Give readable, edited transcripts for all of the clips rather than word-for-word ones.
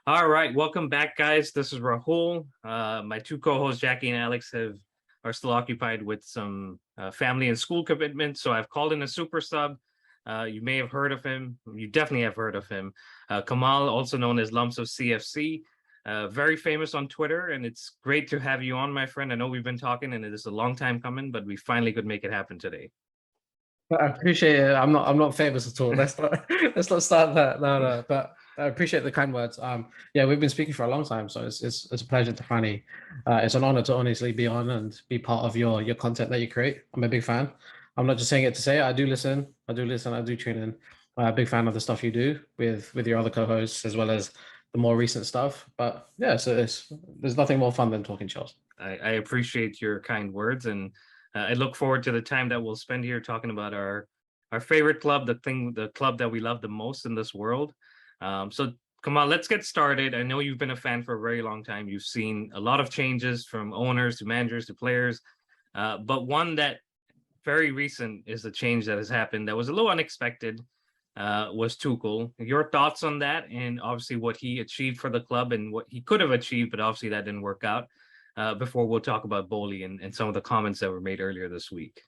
All right, welcome back, guys. This is Rahul. My two co-hosts, Jackie and Alex, are still occupied with some family and school commitments, so I've called in a super sub. You may have heard of him. You definitely have heard of him. Kamal, also known as Lumps of CFC, very famous on Twitter, and it's great to have you on, my friend. I know we've been talking, and it is a long time coming, but we finally could make it happen today. I appreciate it. I'm not famous at all. Let's not let's not start that. No. But I appreciate the kind words. Yeah, we've been speaking for a long time, so it's a pleasure to finally. It's an honor to honestly be on and be part of your content that you create. I'm a big fan. I'm not just saying it to say it. I do listen. I do listen. I do tune in. Big fan of the stuff you do with your other co-hosts as well as the more recent stuff. But yeah, so there's nothing more fun than talking Chelsea. I appreciate your kind words, and I look forward to the time that we'll spend here talking about our favorite club, the club that we love the most in this world. So come on, let's get started. I know you've been a fan for a very long time. You've seen a lot of changes from owners to managers to players, but one that very recent is a change that has happened that was a little unexpected. Was Tuchel. Your thoughts on that, and obviously what he achieved for the club and what he could have achieved, but obviously that didn't work out. Before we'll talk about Boehly and some of the comments that were made earlier this week.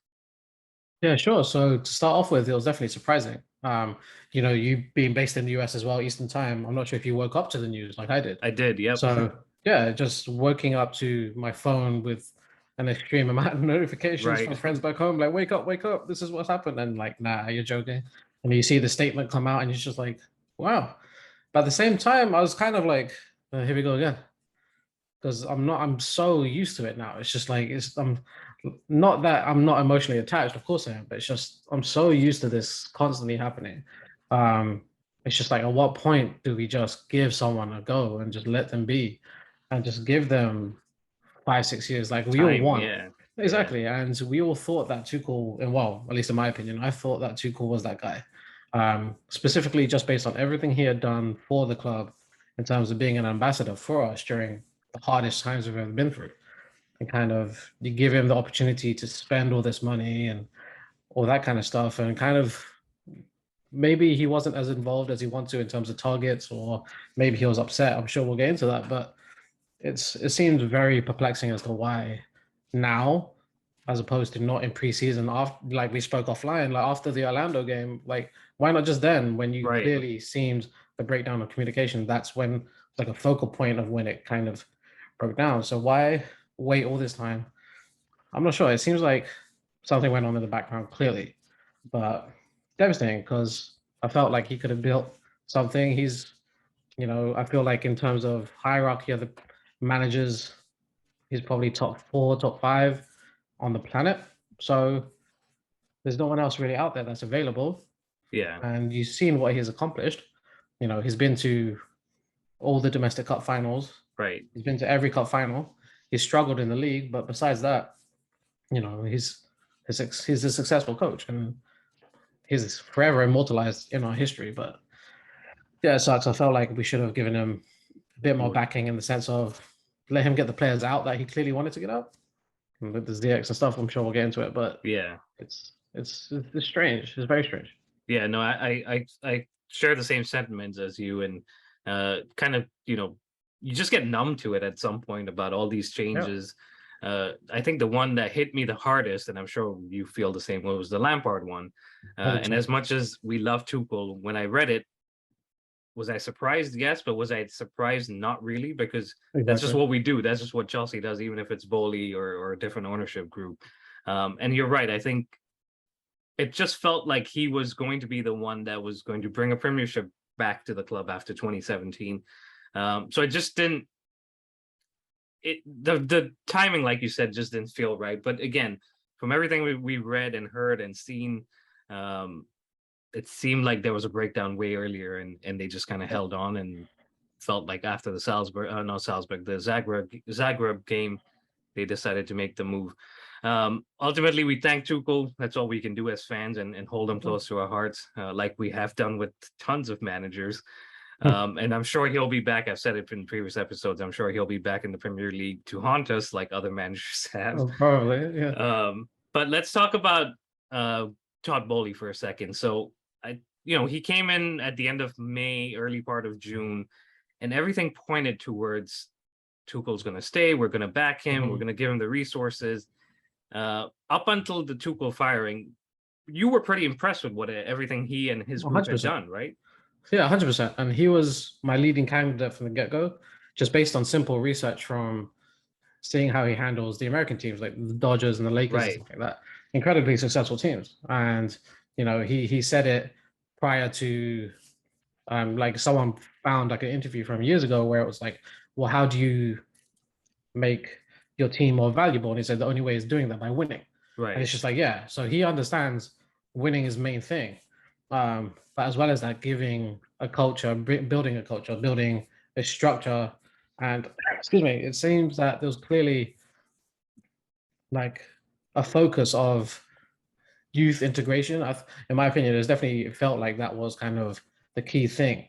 Yeah, sure. So to start off with, it was definitely surprising. You being based in the US as well, Eastern time. I'm not sure if you woke up to the news like I did. I did, yep. So yeah, just waking up to my phone with an extreme amount of notifications from Right. friends back home, like wake up, this is what's happened. And like, nah, you're joking. And you see the statement come out, and you're just like, wow. But at the same time, I was kind of like, here we go again, because I'm so used to it now. It's just like I'm not that I'm not emotionally attached, of course I am, but it's just I'm so used to this constantly happening. Um, it's just like at what point do we just give someone a go and just let them be and just give them 5, 6 years like we all Time, want? yeah. Yeah. Exactly. And we all thought that Tuchel, and well, at least in my opinion, I thought that Tuchel was that guy. Specifically just based on everything he had done for the club in terms of being an ambassador for us during the hardest times we've ever been through. And kind of you give him the opportunity to spend all this money and all that kind of stuff. And kind of maybe he wasn't as involved as he wanted to in terms of targets, or maybe he was upset. I'm sure we'll get into that. But it seems very perplexing as to why now, as opposed to not in preseason, after like we spoke offline, like after the Orlando game, like why not just then when you Right. clearly seemed the breakdown of communication? That's when like a focal point of when it kind of broke down. So why wait all this time? I'm not sure. It seems like something went on in the background clearly, but devastating because I felt like he could have built something. I feel like in terms of hierarchy of the managers, he's probably top four, top five on the planet. So there's no one else really out there that's available. Yeah. And you've seen what he's accomplished. He's been to all the domestic cup finals. Right. He's been to every cup final. He's struggled in the league, but besides that, he's a successful coach, and he's forever immortalized in our history. But yeah, it sucks. I felt like we should have given him a bit more More. backing in the sense of let him get the players out that he clearly wanted to get out. And with the DX and stuff, I'm sure we'll get into it. But Yeah. it's strange. It's very strange. Yeah. No, I share the same sentiments as you, and kind of, you just get numb to it at some point about all these Yeah. changes. I think the one that hit me the hardest, and I'm sure you feel the same way, was the Lampard one. And 100%. as much as we love Tuchel, when I read it, was I surprised? Yes, but was I surprised? Not really, because that's just Exactly. what we do. That's just what Chelsea does, even if it's Bowley or a different ownership group. And you're right. I think it just felt like he was going to be the one that was going to bring a Premiership back to the club after 2017. So it just didn't. The timing, like you said, just didn't feel right. But again, from everything we read and heard and seen, um, it seemed like there was a breakdown way earlier, and they just kind of Yeah. held on and felt like after the the Zagreb game, they decided to make the move. Ultimately, we thank Tuchel. That's all we can do as fans, and hold him close to our hearts, like we have done with tons of managers. And I'm sure he'll be back. I've said it in previous episodes. I'm sure he'll be back in the Premier League to haunt us like other managers have. Oh, probably. Yeah. But let's talk about Todd Boehly for a second. So he came in at the end of May, early part of June, and everything pointed towards Tuchel's going to stay. We're going to back him. We're going to give him the resources. Up until the Tuchel firing, you were pretty impressed with what everything he and his group had 100%. done, right? Yeah, 100%. And he was my leading candidate from the get-go, just based on simple research from seeing how he handles the American teams like the Dodgers and the Lakers and Right. stuff like that. Incredibly successful teams. And, you know, he said it prior to like someone found like an interview from years ago where it was like, well, how do you make your team more valuable? And he said the only way is doing that by winning. And Right. it's just like, yeah. So he understands winning is main thing. But as well as that, giving a culture, building a culture, building a structure. And excuse me, it seems that there was clearly like a focus of youth integration. In my opinion, it's definitely felt like that was kind of the key thing.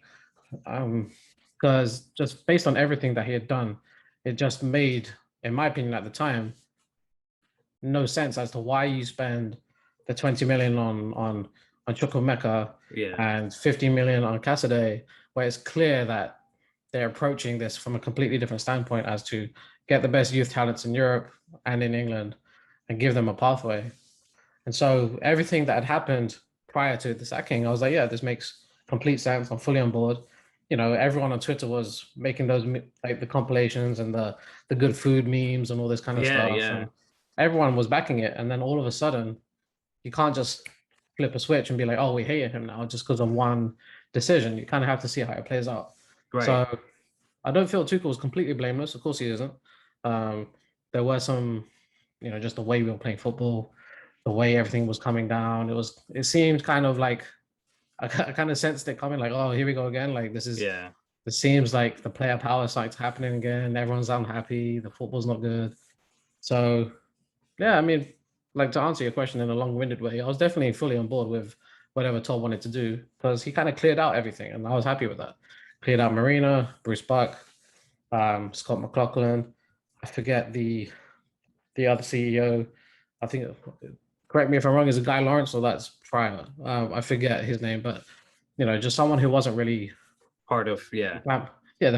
Because just based on everything that he had done, it just made, in my opinion at the time, no sense as to why you spend the 20 million on Chukwuemeka and 50 million on Cassidy, where it's clear that they're approaching this from a completely different standpoint as to get the best youth talents in Europe and in England and give them a pathway. And so everything that had happened prior to the sacking, I was like, yeah, this makes complete sense. I'm fully on board. You know, everyone on Twitter was making those like the compilations and the good food memes and all this kind of stuff. And everyone was backing it. And then all of a sudden, you can't just flip a switch and be like, oh, we hate him now just because of one decision. You kind of have to see how it plays out. Right. So I don't feel Tuchel was completely blameless. Of course he isn't. There were some, you know, just the way we were playing football, the way everything was coming down. It seemed kind of like I kind of sensed it coming, like, oh, here we go again. Like this seems like the player power site's happening again. Everyone's unhappy. The football's not good. So yeah, I mean, like to answer your question in a long-winded way, I was definitely fully on board with whatever Todd wanted to do because he kind of cleared out everything, and I was happy with that. Cleared out Marina, Bruce Buck, Scott McLaughlin. I forget the other CEO. I think, correct me if I'm wrong, is a Guy Lawrence, or that's prior. I forget his name, but you know, just someone who wasn't really part of the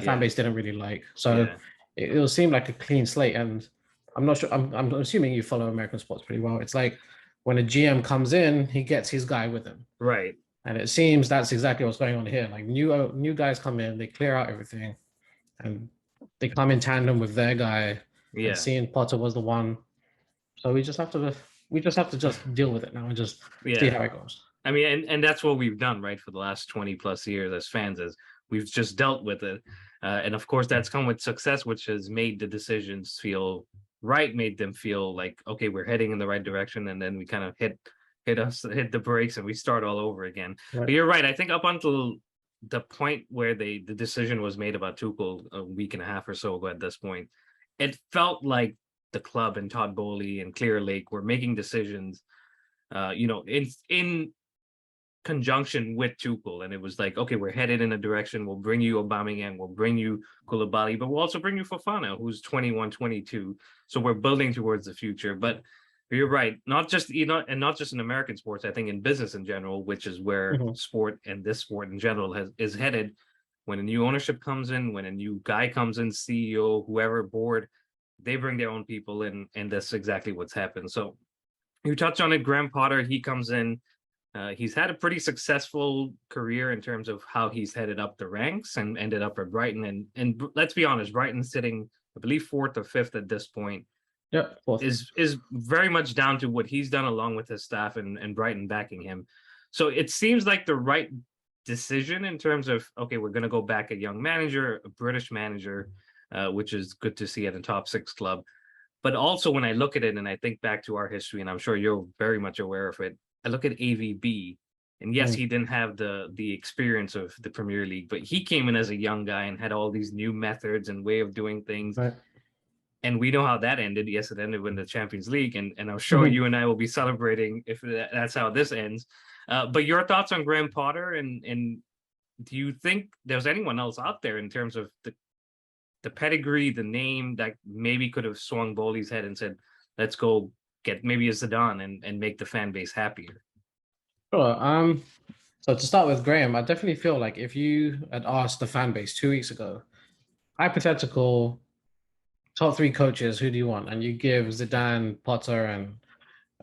fan base didn't really like. So it will seem like a clean slate, and I'm not sure. I'm assuming you follow American sports pretty well. It's like when a GM comes in, he gets his guy with him, right? And it seems that's exactly what's going on here. Like new guys come in, they clear out everything, and they come in tandem with their guy. And seeing Potter was the one, so we just have to just deal with it now and just see how it goes. I mean, and that's what we've done, right, for the last 20 plus years as fans, is we've just dealt with it. And of course, that's come with success, which has made the decisions feel right, made them feel like, okay, we're heading in the right direction. And then we kind of hit the brakes and we start all over again. Right. But you're right. I think up until the point where the decision was made about Tuchel a week and a half or so ago at this point, it felt like the club and Todd Boehly and Clear Lake were making decisions, in conjunction with Tuchel, and it was like, okay, we're headed in a direction. We'll bring you Aubameyang, we'll bring you Koulibaly, but we'll also bring you Fofana, who's 21, 22. So we're building towards the future. But you're right, not just and not just in American sports. I think in business in general, which is where sport and this sport in general is headed. When a new ownership comes in, when a new guy comes in, CEO, whoever, board, they bring their own people in, and that's exactly what's happened. So you touch on it, Graham Potter, he comes in. He's had a pretty successful career in terms of how he's headed up the ranks and ended up at Brighton. And let's be honest, Brighton's sitting, I believe, 4th or 5th at this point. Yeah, is very much down to what he's done along with his staff and Brighton backing him. So it seems like the right decision in terms of, okay, we're going to go back a young manager, a British manager, which is good to see at a top 6 club. But also when I look at it and I think back to our history, and I'm sure you're very much aware of it, I look at AVB, and yes, he didn't have the experience of the Premier League, but he came in as a young guy and had all these new methods and way of doing things. Right. And we know how that ended. Yes, it ended with the Champions League, and I'm sure you and I will be celebrating if that's how this ends. But your thoughts on Graham Potter, and do you think there's anyone else out there in terms of the pedigree, the name that maybe could have swung Boehly's head and said, let's go get maybe a Zidane and make the fan base happier? Sure. So to start with, Graham, I definitely feel like if you had asked the fan base 2 weeks ago, hypothetical top three coaches, who do you want? And you give Zidane, Potter, and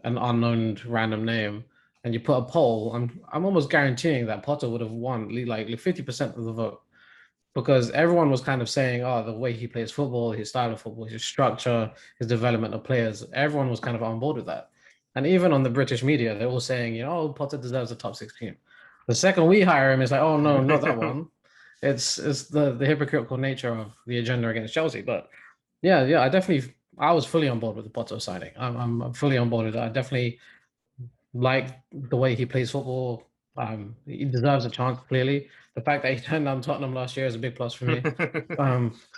an unknown random name, and you put a poll, I'm almost guaranteeing that Potter would have won like 50% of the vote because everyone was kind of saying, oh, the way he plays football, his style of football, his structure, his development of players, everyone was kind of on board with that. And even on the British media, they're all saying, oh, Potter deserves a top six team. The second we hire him, it's like, oh no, not that one. It's the hypocritical nature of the agenda against Chelsea. But yeah, I was fully on board with the Potter signing. I'm fully on board with that. I definitely like the way he plays football. He deserves a chance, clearly. The fact that he turned down Tottenham last year is a big plus for me.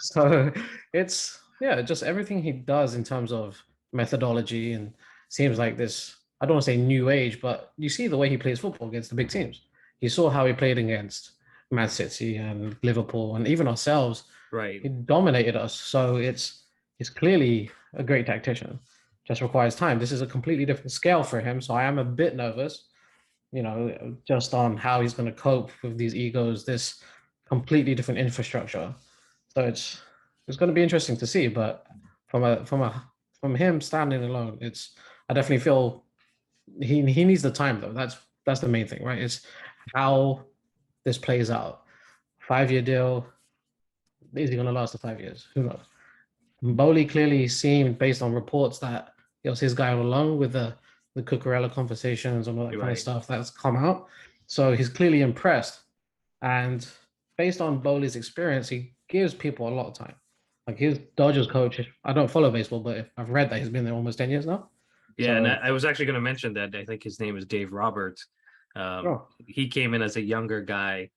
So it's, yeah, just everything he does in terms of methodology and seems like this, I don't want to say new age, but you see the way he plays football against the big teams. You saw how he played against Man City and Liverpool and even ourselves. Right. He dominated us. So it's clearly a great tactician. Just requires time. This is a completely different scale for him. So I am a bit nervous, just on how he's going to cope with these egos, this completely different infrastructure. So it's going to be interesting to see. But from him standing alone, I definitely feel he needs the time though. That's the main thing, right? It's how this plays out. 5 year deal. Is he going to last the 5 years? Who knows? Boehly clearly seemed, based on reports, that it was his guy all along with the Cucurella conversations and all that kind of Right. stuff that's come out. So he's clearly impressed. And based on Boehly's experience, he gives people a lot of time. Like his Dodgers coach, I don't follow baseball, but I've read that he's been there almost 10 years now. Yeah, and So, I was actually going to mention that I think his name is Dave Roberts. oh, He came in as a younger guy,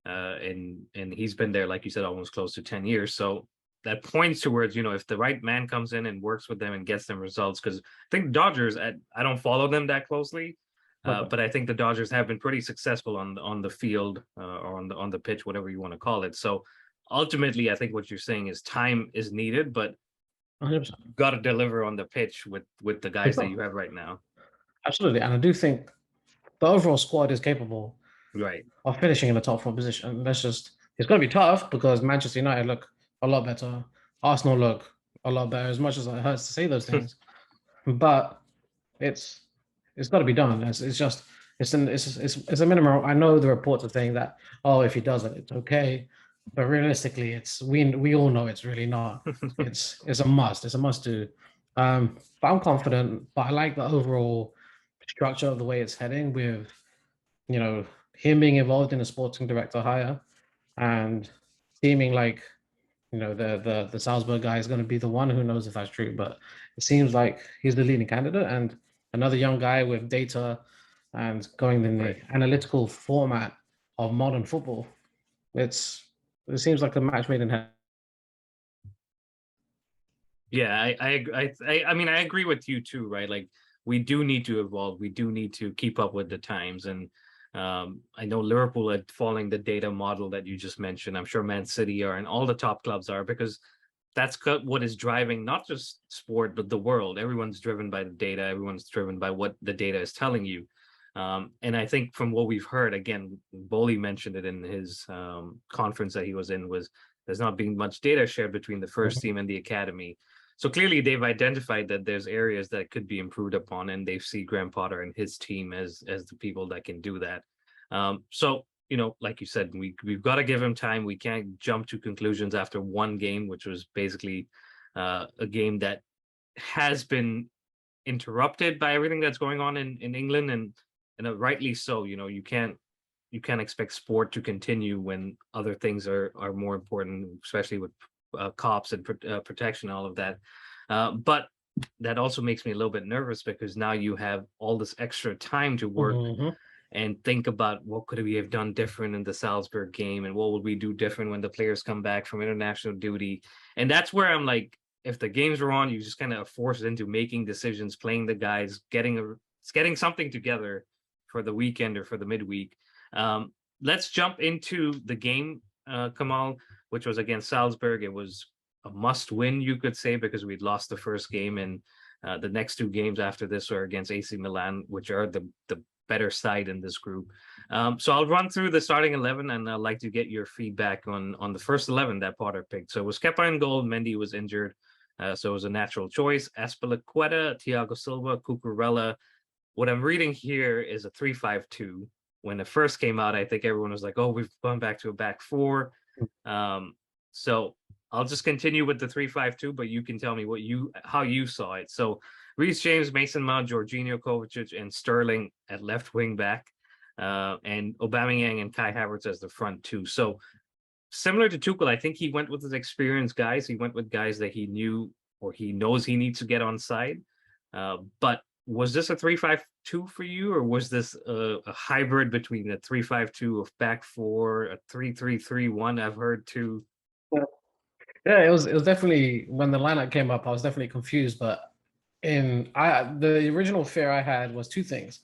and he's been there, like you said, almost close to 10 years. So that points towards, if the right man comes in and works with them and gets them results. Because I think Dodgers, I don't follow them that closely, okay. but I think the Dodgers have been pretty successful on the field or on the pitch, whatever you want to call it. So ultimately, I think what you're saying is time is needed, but 100%. got to deliver on the pitch with the guys that you have right now. Absolutely. And I do think the overall squad is capable Right. of finishing in the top four position. It's going to be tough because Manchester United look a lot better. Arsenal look a lot better, as much as it hurts to say those things. But it's it's got to be done. It's just it's a minimum. I know the reports are saying that, oh, if he does it, it's okay, but realistically, we all know it's really not. It's a must. It's a must do. But I'm confident. But I like the overall structure of the way it's heading with you know him being involved in a sporting director hire and seeming like the Salzburg guy is going to be the one. Who knows if that's true, but it seems like he's the leading candidate and another young guy with data and going in the Right. analytical format of modern football. It seems like a match made in heaven. Yeah, I mean, I agree with you too, right? Like we do need to evolve. We do need to keep up with the times. And I know Liverpool are following the data model that you just mentioned. I'm sure Man City are, and all the top clubs are, because that's what is driving not just sport but the world. Everyone's driven by the data. Everyone's driven by what the data is telling you. And I think from what we've heard, again, Bowley mentioned it in his conference that he was in, was there's not being much data shared between the first Mhm. team and the academy. So clearly they've identified that there's areas that could be improved upon, and they see Graham Potter and his team as the people that can do that. So like you said, we've got to give him time. We can't jump to conclusions after one game, which was basically a game that has been interrupted by everything that's going on in England, and rightly so. You can't expect sport to continue when other things are more important, especially with cops and protection, all of that. But that also makes me a little bit nervous because now you have all this extra time to work Mhm. and think about what could we have done different in the Salzburg game, and what would we do different when the players come back from international duty. And that's where I'm like, if the games are on, you just kind of forced into making decisions, playing the guys, getting something together for the weekend or for the midweek. Let's jump into the game, Kamal, which was against Salzburg. It was a must win, you could say, because we'd lost the first game, and the next two games after this are against AC Milan, which are the better side in this group. So I'll run through the starting 11, and I'd like to get your feedback on the first 11 that Potter picked. So it was Kepa in goal. Mendy was injured, so it was a natural choice. Azpilicueta, Thiago Silva, Cucurella. What I'm reading here is a 3-5-2. When it first came out, I think everyone was like, "Oh, we've gone back to a back four." So I'll just continue with the 3-5-2, but you can tell me how you saw it. So Reece James, Mason Mount, Jorginho, Kovacic, and Sterling at left wing back, and Aubameyang and Kai Havertz as the front two. So similar to Tuchel, I think he went with his experienced guys. He went with guys that he knew or he knows he needs to get on side. But was this a 3-5-2 for you, or was this a hybrid between a 3-5-2 of back four, a 3-3-3-1? I've heard too. Yeah, it was definitely, when the lineup came up, I was definitely confused. But the original fear I had was two things.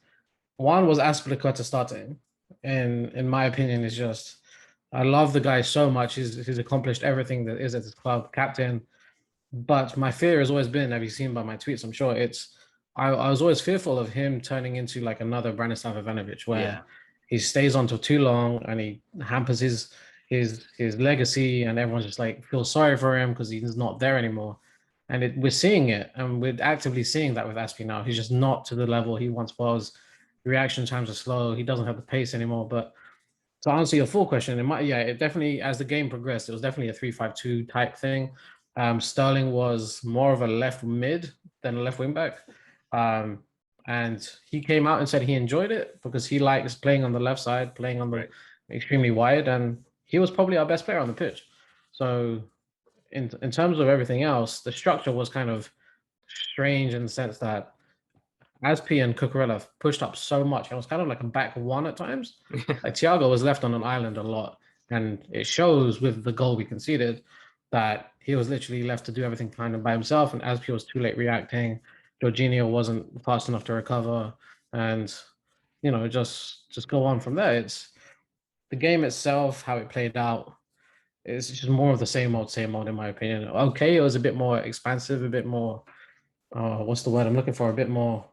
One was Azpilicueta starting, and in my opinion, is just, I love the guy so much. He's accomplished everything that is at his club, captain. But my fear has always been, have you seen by my tweets? I'm sure I was always fearful of him turning into like another Branislav Ivanovic, where he stays on for too long and he hampers his legacy, and everyone's just like feels sorry for him because he's not there anymore. And we're seeing it, and we're actively seeing that with Aspi now. He's just not to the level he once was. Reaction times are slow. He doesn't have the pace anymore. But to answer your full question, it definitely, as the game progressed, it was definitely a 3-5-2 type thing. Sterling was more of a left mid than a left wing back. And he came out and said he enjoyed it because he likes playing on the left side, playing on the extremely wide, and he was probably our best player on the pitch. So in terms of everything else, the structure was kind of strange in the sense that Aspi and Cucurella pushed up so much. It was kind of like a back one at times. Like Thiago was left on an island a lot, and it shows with the goal we conceded that he was literally left to do everything kind of by himself, and Aspi was too late reacting. Jorginho wasn't fast enough to recover, and just go on from there. It's the game itself, how it played out. It's just more of the same old, in my opinion. Okay, it was a bit more expansive, a bit more. What's the word I'm looking for? A bit more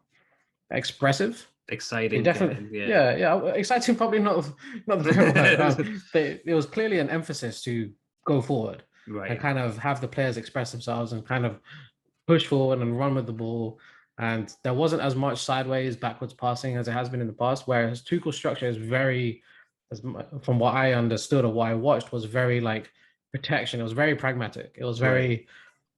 expressive. Exciting. Definitely, yeah. Exciting, probably not the fair word. It was clearly an emphasis to go forward and kind of have the players express themselves and kind of push forward and run with the ball. And there wasn't as much sideways, backwards passing as it has been in the past. Whereas Tuchel's structure is very, from what I understood or what I watched, was very like protection. It was very pragmatic. It was very.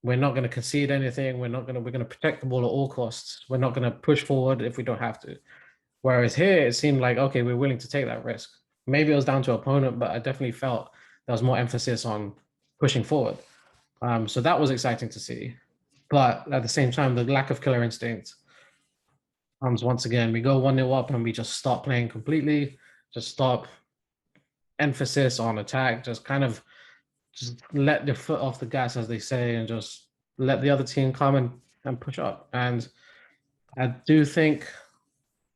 We're not going to concede anything. We're going to protect the ball at all costs. We're not going to push forward if we don't have to. Whereas here, it seemed like, okay, we're willing to take that risk. Maybe it was down to opponent, but I definitely felt there was more emphasis on pushing forward. So that was exciting to see. But at the same time, the lack of killer instinct comes once again. We go 1-0 up and we just stop playing completely, just stop emphasis on attack, just kind of just let the foot off the gas, as they say, and just let the other team come and push up. And I do think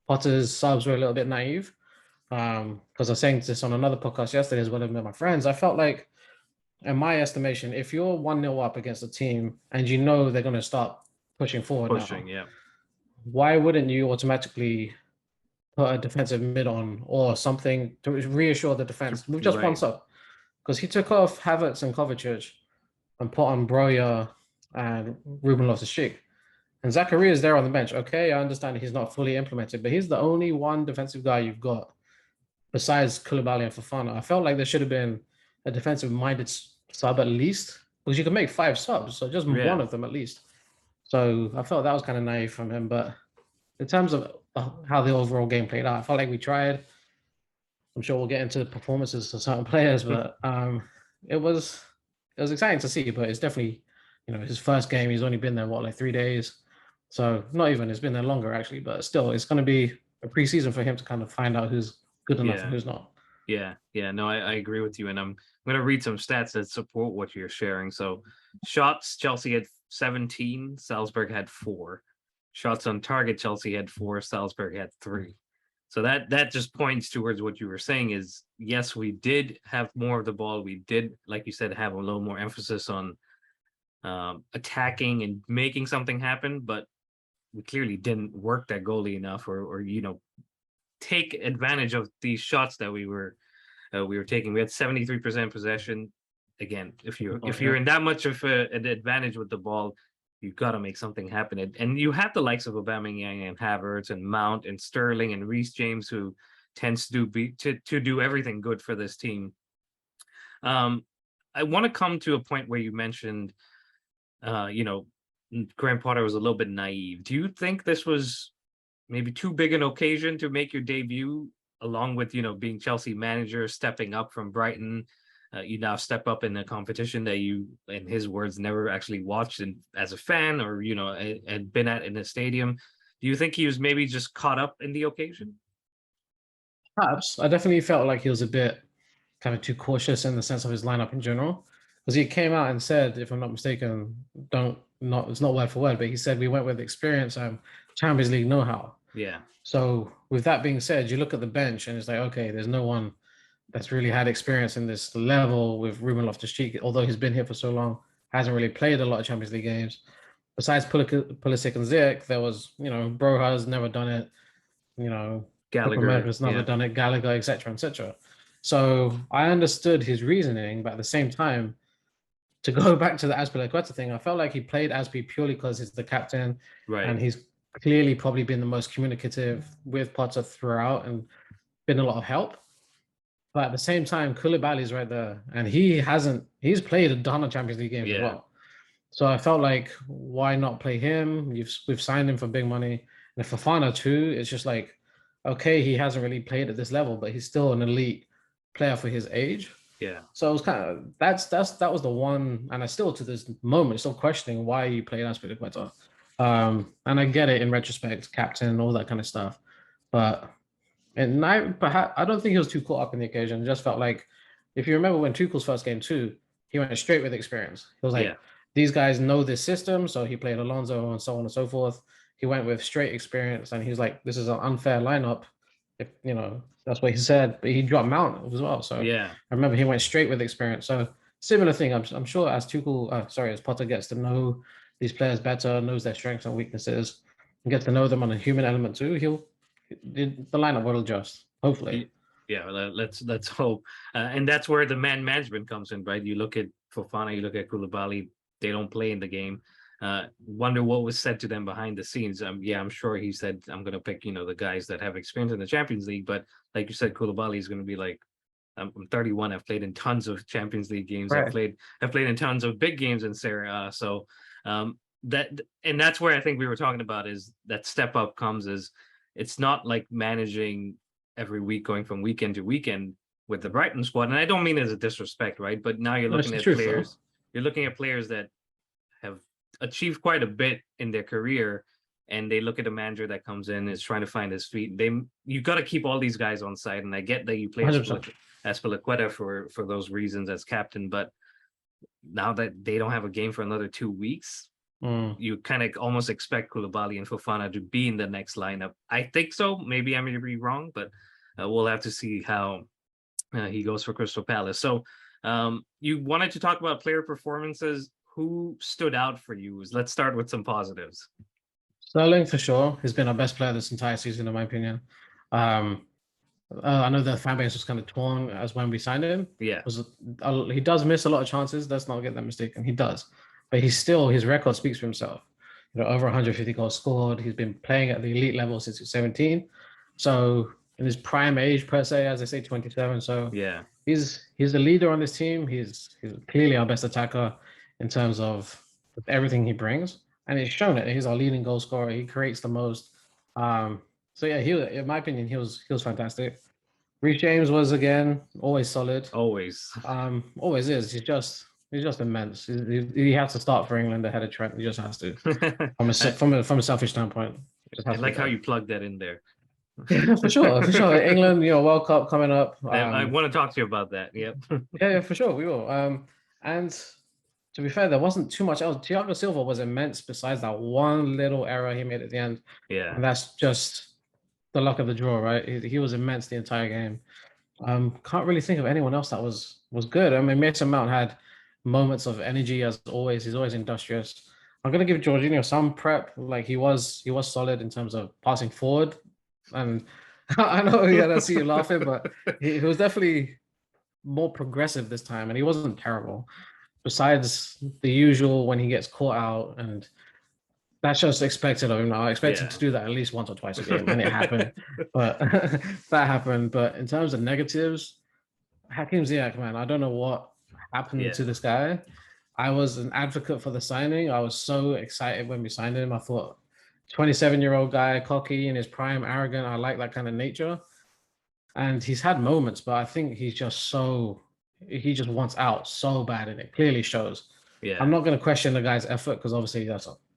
Potter's subs were a little bit naive, because I was saying this on another podcast yesterday as well with my friends. I felt like, in my estimation, if you're 1-0 up against a team and you know they're going to start pushing forward now, why wouldn't you automatically put a defensive mid on or something to reassure the defense with just one sub? Because he took off Havertz and Kovacic and put on Broja and Ruben Loftus-Cheek. And Zachary is there on the bench. Okay, I understand he's not fully implemented, but he's the only one defensive guy you've got besides Koulibaly and Fofana. I felt like there should have been a defensive-minded sub at least, because you can make 5 subs, so just one of them at least. So I felt that was kind of naive from him. But in terms of how the overall game played out, I felt like we tried. I'm sure we'll get into performances of certain players, but it was exciting to see. But it's definitely, his first game. He's only been there like 3 days, so not even. It's been there longer actually, but still, it's going to be a preseason for him to kind of find out who's good enough and who's not. No, I agree with you, and I'm going to read some stats that support what you're sharing. So, shots, Chelsea had 17, Salzburg had 4. Shots on target, Chelsea had 4, Salzburg had 3. So that just points towards what you were saying is, yes, we did have more of the ball. We did, like you said, have a little more emphasis on attacking and making something happen, but we clearly didn't work that goalie enough or take advantage of these shots that we were taking. We had 73% possession. Again, if you're in that much of an advantage with the ball, you've got to make something happen. And you have the likes of Aubameyang and Havertz and Mount and Sterling and Reece James, who tends to do everything good for this team. I want to come to a point where you mentioned, Graham Potter was a little bit naive. Do you think this was maybe too big an occasion to make your debut, along with being Chelsea manager, stepping up from Brighton? You now step up in a competition that you, in his words, never actually watched as a fan, or had been at in a stadium. Do you think he was maybe just caught up in the occasion? Perhaps. I definitely felt like he was a bit kind of too cautious in the sense of his lineup in general, because he came out and said, if I'm not mistaken, it's not word for word, but he said we went with experience and Champions League know-how. Yeah. So with that being said, you look at the bench and it's like, okay, there's no one that's really had experience in this level with Ruben Loftus-Cheek, although he's been here for so long, hasn't really played a lot of Champions League games. Besides Pulisic and Ziyech, there was, Broha's never done it, Gallagher has never done it, Gallagher, etc., etc. So I understood his reasoning, but at the same time, to go back to the Azpilicueta thing, I felt like he played Azpi purely because he's the captain, right? And he's clearly probably been the most communicative with Potter throughout and been a lot of help. But at the same time, Koulibaly's right there, and he's played a ton of Champions League games as well. So I felt like, why not play him? We've signed him for big money. And Fofana too, it's just like, okay, he hasn't really played at this level, but he's still an elite player for his age. Yeah. So it was kind of that was the one, and I still to this moment still questioning why you played Azpilicueta. And I get it in retrospect, captain, all that kind of stuff, but I don't think he was too caught up in the occasion. It just felt like, if you remember when Tuchel's first game too, he went straight with experience. He was like, these guys know this system, so he played Alonso and so on and so forth. He went with straight experience, and he was like, this is an unfair lineup. If that's what he said, but he dropped Mount as well. So I remember he went straight with experience. So similar thing. I'm sure as as Potter gets to know these players better, knows their strengths and weaknesses, and gets to know them on a human element too, the lineup will adjust, hopefully. Yeah, let's hope. And that's where the man management comes in, right? You look at Fofana, you look at Koulibaly, they don't play in the game. Wonder what was said to them behind the scenes. I'm sure he said, I'm going to pick, the guys that have experience in the Champions League. But like you said, Koulibaly is going to be like, I'm 31. I've played in tons of Champions League games. Right. I've played in tons of big games in Serie A. So that's where I think we were talking about, is that step up comes. Is it's not like managing every week, going from weekend to weekend with the Brighton squad. And I don't mean as a disrespect, right? But now you're looking at players. You're looking at players that have achieved quite a bit in their career, and they look at a manager that comes in, is trying to find his feet. You got to keep all these guys on side, and I get that you play Azpilicueta for those reasons as captain, but now that they don't have a game for another 2 weeks, you kind of almost expect Koulibaly and Fofana to be in the next lineup. I think so. Maybe I may be wrong, but we'll have to see how he goes for Crystal Palace. So you wanted to talk about player performances. Who stood out for you? Let's start with some positives. Sterling, for sure, has been our best player this entire season, in my opinion. I know the fan base was kind of torn as when we signed him. Yeah. He does miss a lot of chances. Let's not get that mistaken. He does. But his record speaks for himself. Over 150 goals scored. He's been playing at the elite level since he was 17. So in his prime age, per se, as I say, 27. So yeah, he's the leader on this team. He's clearly our best attacker in terms of everything he brings. And he's shown it. He's our leading goal scorer. He creates the most. So yeah, in my opinion, he was fantastic. Reece James was, again, always solid. Always is. He's just immense. He has to start for England ahead of Trent. He just has to. From a selfish standpoint. I like how you plugged that in there. for sure. England, World Cup coming up. I want to talk to you about that. Yep. yeah, for sure. We will. And to be fair, there wasn't too much else. Thiago Silva was immense besides that one little error he made at the end. Yeah. And that's just the luck of the draw, right? He was immense the entire game. Can't really think of anyone else that was good. I mean, Mason Mount had moments of energy as always. He's always industrious. I'm going to give Jorginho some prep. Like he was solid in terms of passing forward. And I know, yeah, I see you laughing, but he was definitely more progressive this time, and he wasn't terrible. Besides the usual when he gets caught out, and that's just expected of him. I expect him to Yeah. do that at least once or twice a game, and it happened. But that happened. But in terms of negatives, Hakim Ziyech, man, I don't know what happened to Yeah. this guy. I was an advocate for the signing. I was so excited when we signed him. I thought 27-year-old guy, cocky in his prime, arrogant. I like that kind of nature. And he's had moments, but I think he just wants out so bad, and it clearly shows. I'm Yeah. not going to question the guy's effort because obviously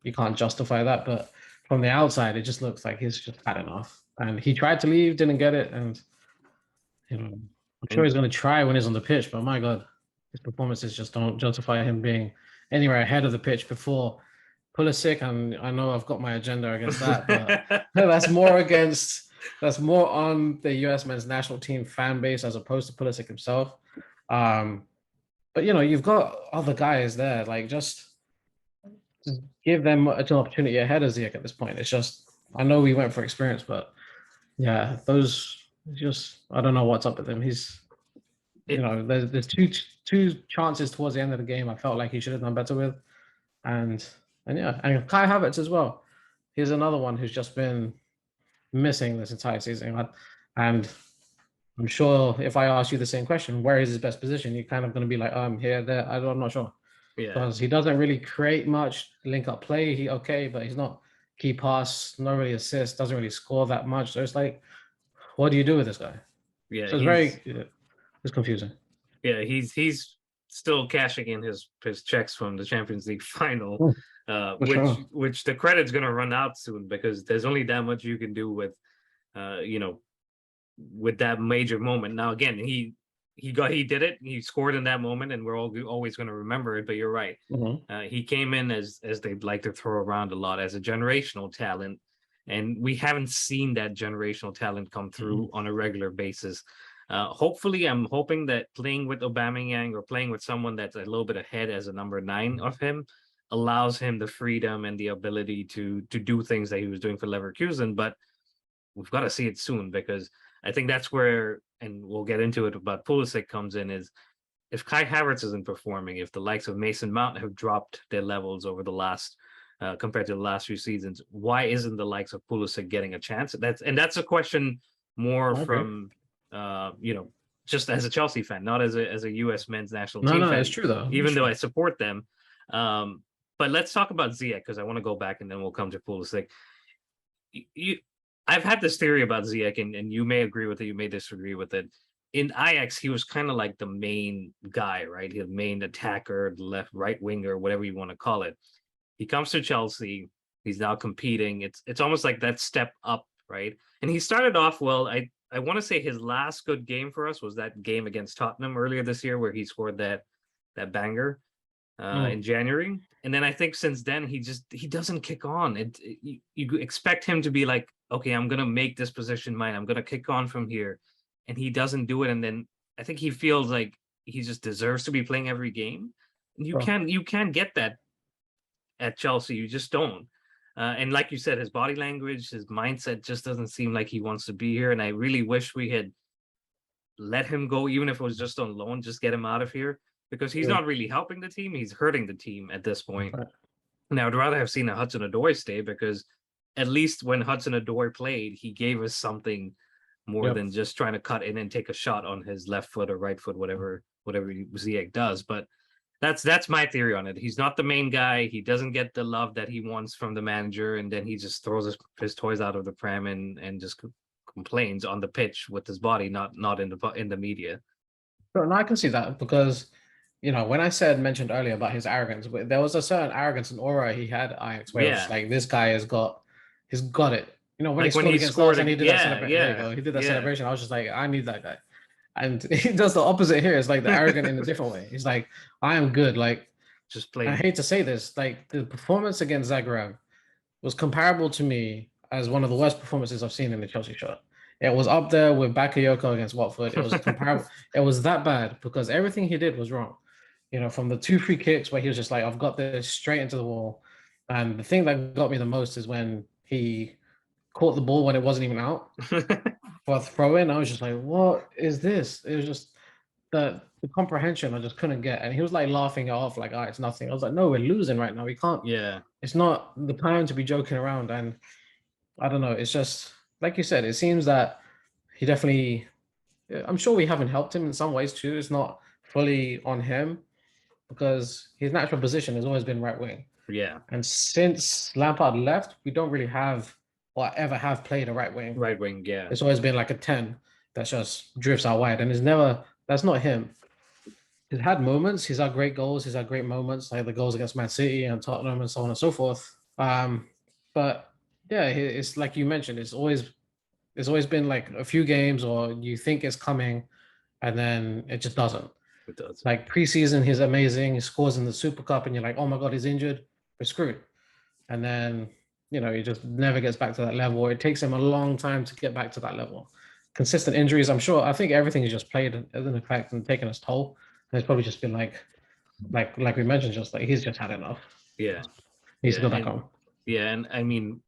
you can't justify that. But from the outside, it just looks like he's just had enough. And he tried to leave, didn't get it, and I'm sure And he's going to try when he's on the pitch. But my God, his performances just don't justify him being anywhere ahead of the pitch before Pulisic. And I know I've got my agenda against that, but that's more against that's more on the US men's national team fan base as opposed to Pulisic himself. Um, but you've got other guys there. Like just give them an opportunity ahead of Ziyech at this point. It's just I know we went for experience, but yeah, those just I don't know what's up with him. He's it there's two chances towards the end of the game I felt like he should have done better with, and and Kai Havertz as well. He's another one who's just been missing this entire season, and I'm sure if I ask you the same question, where is his best position? You're kind of going to be like, here, there. I'm not sure yeah. because he doesn't really create much link up play. He okay, but he's not key pass, not really assist, doesn't really score that much. So it's like, what do you do with this guy? Yeah, So it's confusing. he's still cashing in his checks from the Champions League final, Mm, for which sure. the credit's gonna run out soon because there's only that much you can do with you know with that major moment. Now again, he did it. He scored in that moment, and we're always going to remember it. But you're right. Mhm. He came in as they'd like to throw around a lot as a generational talent, and we haven't seen that generational talent come through on a regular basis. Hopefully, I'm hoping that playing with Aubameyang or playing with someone that's a little bit ahead as a number 9 of him allows him the freedom and the ability to do things that he was doing for Leverkusen. But we've got to see it soon because I think that's where, and we'll get into it, but Pulisic comes in is if Kai Havertz isn't performing, if the likes of Mason Mount have dropped their levels over the last compared to the last few seasons, why isn't the likes of Pulisic getting a chance? That's a question more Okay. from just as a Chelsea fan, not as a US men's national No, team no, it's fan, true though. It's even though true. I support them. But let's talk about Ziyech because I want to go back and then we'll come to Pulisic. You, I've had this theory about Ziyech, and you may agree with it, you may disagree with it. In Ajax, he was kind of like the main guy, right? The main attacker, left, right winger, whatever you want to call it. He comes to Chelsea. He's now competing. It's almost like that step up, right? And he started off well. I want to say his last good game for us was that game against Tottenham earlier this year, where he scored that banger in Mm. January. And then I think since then he doesn't kick on. You expect him to be like, okay, I'm gonna make this position mine. I'm gonna kick on from here, and he doesn't do it. And then I think he feels like he just deserves to be playing every game. And Sure. you can't get that at Chelsea. You just don't. And like you said, his body language, his mindset just doesn't seem like he wants to be here. And I really wish we had let him go, even if it was just on loan, just get him out of here because he's Yeah. not really helping the team. He's hurting the team at this point. Right. Now, I'd rather have seen a Hudson-Odoi stay because at least when Hudson-Odoi played, he gave us something more Yep. than just trying to cut in and take a shot on his left foot or right foot, whatever Ziyech does. But that's my theory on it. He's not the main guy. He doesn't get the love that he wants from the manager, and then he just throws his toys out of the pram and just complains on the pitch with his body, not in the media. Sure, and I can see that because, when I mentioned earlier about his arrogance, but there was a certain arrogance and aura he had at Ajax where it was just Yeah, like this guy he's got it. When he like when scored he against scored. us and he did that Yeah, celebration, there you yeah, go. He did that yeah. celebration. I was just like, I need that guy. And he does the opposite here. It's like the arrogant in a different way. He's like, I am good. Like, Just I played. hate to say this, like the performance against Zagreb was comparable to me as one of the worst performances I've seen in the Chelsea shirt. It was up there with Bakayoko against Watford. It was comparable. It was that bad because everything he did was wrong. From the 2 free kicks where he was just like, I've got this straight into the wall. And the thing that got me the most is when he caught the ball when it wasn't even out. for a throw in. I was just like, what is this? It was just the comprehension I just couldn't get. And he was like laughing it off, like, it's nothing. I was like, no, we're losing right now. We can't, Yeah. it's not the time to be joking around. And I don't know, it's just like you said, it seems that he definitely, I'm sure we haven't helped him in some ways too. It's not fully on him because his natural position has always been right wing. Yeah. And since Lampard left, we don't really have or ever have played a right wing. Right wing. Yeah. It's always been like a 10 that just drifts out wide. And it's never, that's not him. He's had moments, he's had great goals, he's had great moments, like the goals against Man City and Tottenham and so on and so forth. But yeah, it's like you mentioned, it's always been like a few games or you think it's coming and then it just doesn't. It does. Like preseason, he's amazing. He scores in the Super Cup, and you're like, oh my God, he's injured. We're screwed. And then, he just never gets back to that level. It takes him a long time to get back to that level. Consistent injuries, I'm sure. I think everything has just played as an effect and taken its toll. And it's probably just been like we mentioned, just like he's just had enough. Yeah. He needs to go back home. Yeah, and I mean,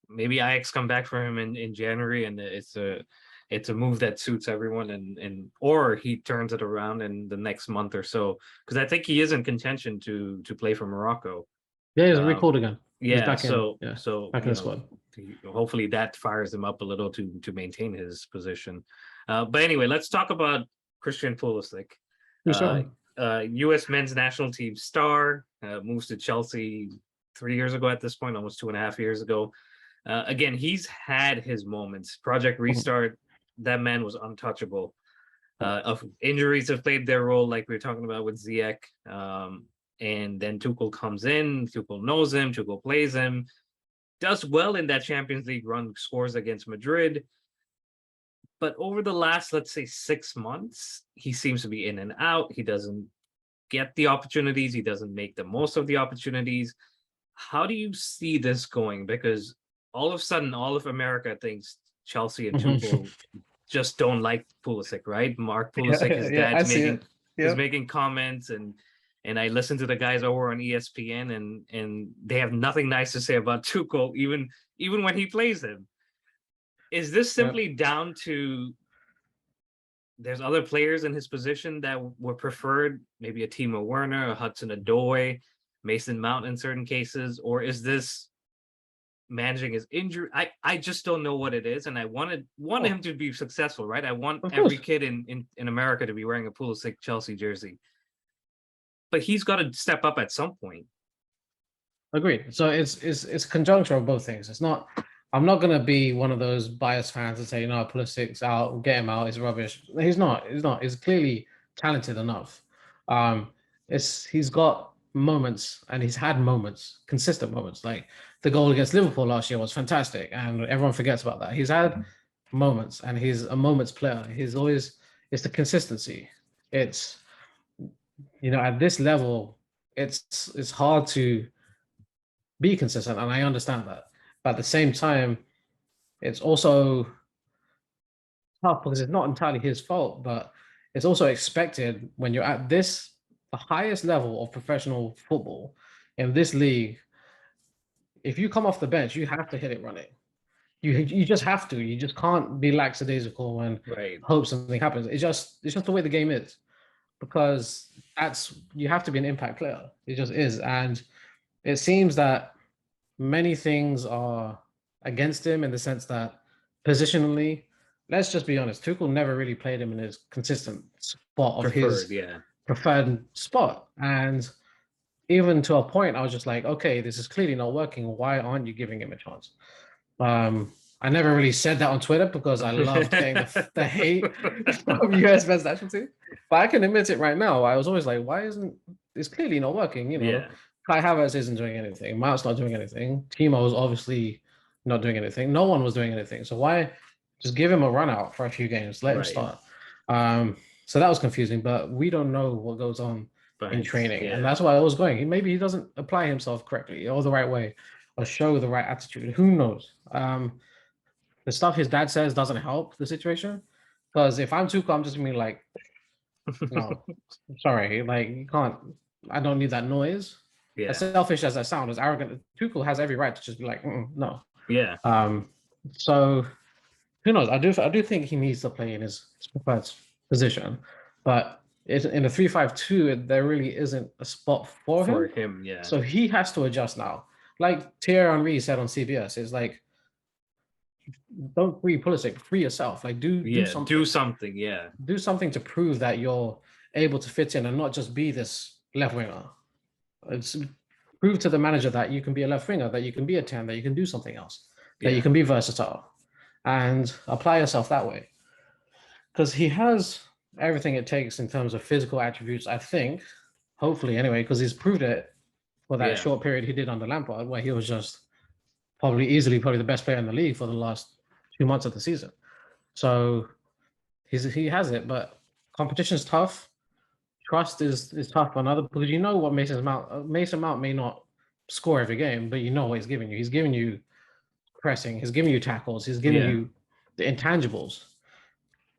maybe Ajax come back for him in January, and it's a move that suits everyone, and or he turns it around in the next month or so, because I think he is in contention to play for Morocco. Yeah, he's recalled again. Yeah, back so back in the squad. Hopefully that fires him up a little to maintain his position. But anyway, let's talk about Christian Pulisic. U.S. men's national team star, moves to Chelsea 3 years ago at this point, almost 2.5 years ago. Again, he's had his moments. Project Restart, that man was untouchable. Of injuries have played their role, like we were talking about with Ziyech. And then Tuchel comes in, Tuchel knows him, Tuchel plays him, does well in that Champions League run, scores against Madrid. But over the last, let's say, 6 months, he seems to be in and out. He doesn't get the opportunities. He doesn't make the most of the opportunities. How do you see this going? Because all of a sudden, all of America thinks Chelsea and Tuchel just don't like Pulisic, right? Mark Pulisic, his dad's making comments, and I listen to the guys over on ESPN, and they have nothing nice to say about Tuchel, even when he plays him. Is this simply down to there's other players in his position that were preferred, maybe a Timo Werner, a Hudson-Odoi, Mason Mount in certain cases, or is this managing his injury? I just don't know what it is, and I want him to be successful, right? I want every kid in America to be wearing a Pulisic Chelsea jersey, but he's got to step up at some point. Agreed. So it's a conjuncture of both things. It's not. I'm not gonna be one of those biased fans and say, no, Pulisic's out, get him out, he's rubbish. He's not. He's clearly talented enough. He's got moments, and he's had moments, consistent moments. Like the goal against Liverpool last year was fantastic, and everyone forgets about that. He's had moments, and he's a moments player. It's the consistency. It's at this level, it's hard to be consistent, and I understand that. But at the same time, it's also tough because it's not entirely his fault, but it's also expected when you're at the highest level of professional football in this league. If you come off the bench, you have to hit it running. You just have to. You just can't be lackadaisical and hope something happens. It's just the way the game is, because you have to be an impact player. It just is, and it seems that many things are against him in the sense that positionally, let's just be honest, Tuchel never really played him in his consistent spot of his preferred spot. And even to a point, I was just like, okay, this is clearly not working. Why aren't you giving him a chance? I never really said that on Twitter because I love getting the hate from US men's national team. But I can admit it right now. I was always like, why isn't it's clearly not working? Kai Havertz isn't doing anything. Mount's not doing anything. Timo was obviously not doing anything. No one was doing anything. So why just give him a run out for a few games? Let him start. So that was confusing, but we don't know what goes on in training. And that's why I was going. Maybe he doesn't apply himself correctly or the right way or show the right attitude. Who knows? The stuff his dad says doesn't help the situation. Because if I'm Tuchel, I'm just gonna be like, no, sorry, like you can't. I don't need that noise. As selfish as that sounds, as arrogant, Tuchel has every right to just be like, no. Yeah. So who knows? I do think he needs to play in his preferred position, but in the 3-5-2, there really isn't a spot for For him. him, yeah. So he has to adjust now. Like Thierry Henry said on CBS, it's like, don't free Pulisic, free yourself. Like do Yeah, something. do something, yeah. Do something to prove that you're able to fit in and not just be this left winger. It's prove to the manager that you can be a left winger, that you can be a 10, that you can do something else, that you Yeah. can be versatile and apply yourself that way. Because he has everything it takes in terms of physical attributes, I think, hopefully anyway, because he's proved it for that Yeah. short period he did under Lampard, where he was just probably the best player in the league for the last 2 months of the season. So he has it, but competition's tough. Trust is tough on other because you know what Mason Mount may not score every game, but you know what he's giving you. He's giving you pressing, he's giving you tackles, he's giving Yeah. you the intangibles.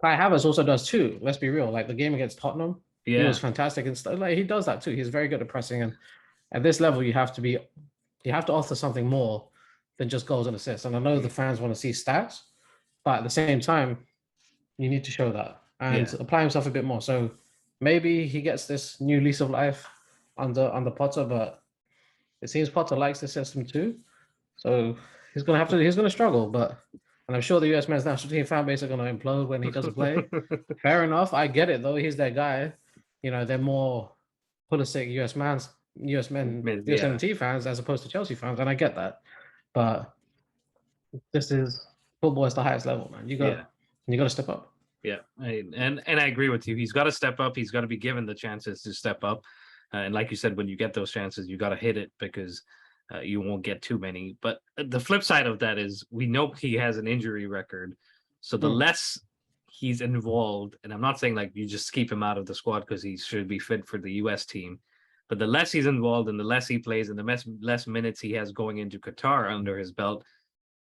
Kai Havertz also does too. Let's be real. Like the game against Tottenham, he was Yeah. fantastic and stuff. Like he does that too. He's very good at pressing, and at this level, you have to offer something more than just goals and assists. And I know the fans want to see stats, but at the same time, you need to show that and Yeah. apply himself a bit more. So maybe he gets this new lease of life under Potter, but it seems Potter likes the system too. So he's gonna struggle, but and I'm sure the US men's national team fan base are gonna implode when he doesn't play. Fair enough. I get it though. He's their guy. You know, they're more Pulisic US Yeah. MT fans as opposed to Chelsea fans, and I get that. But this is football is the highest level, man. Yeah. You got to step up. Yeah, and I agree with you. He's got to step up. He's got to be given the chances to step up. And like you said, when you get those chances, you got to hit it because you won't get too many. But the flip side of that is we know he has an injury record. So the less he's involved, and I'm not saying like you just keep him out of the squad because he should be fit for the US team, but the less he's involved and the less he plays and the less minutes he has going into Qatar under his belt,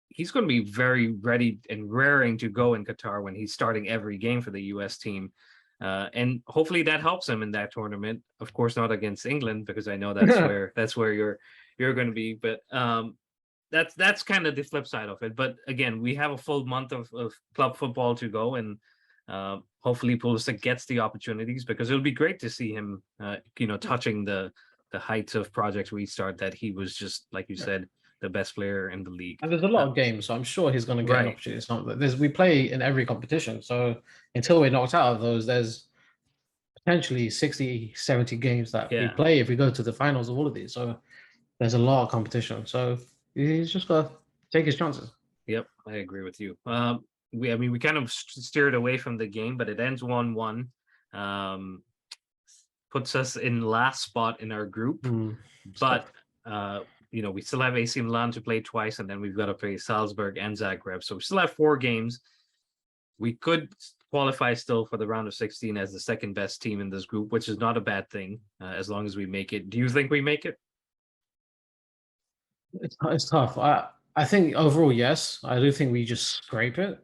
he's going to be very ready and raring to go in Qatar when he's starting every game for the US team. And hopefully that helps him in that tournament. Of course, not against England because I know that's where you're going to be. But that's kind of the flip side of it. But again, we have a full month of club football to go, and hopefully Pulisic gets the opportunities because it'll be great to see him, touching the heights of Project Restart that he was just like you said the best player in the league. And there's a lot of games, so I'm sure he's going to get an opportunity. It's not, we play in every competition, so until we're knocked out of those, there's potentially 60, 70 games that we play if we go to the finals of all of these. So there's a lot of competition. So he's just got to take his chances. Yep, I agree with you. We kind of steered away from the game, but it ends 1-1. Puts us in last spot in our group, but we still have AC Milan to play twice, and then we've got to play Salzburg and Zagreb. So we still have 4 games. We could qualify still for the round of 16 as the second best team in this group, which is not a bad thing as long as we make it. Do you think we make it? It's tough. I think overall, yes. I do think we just scrape it.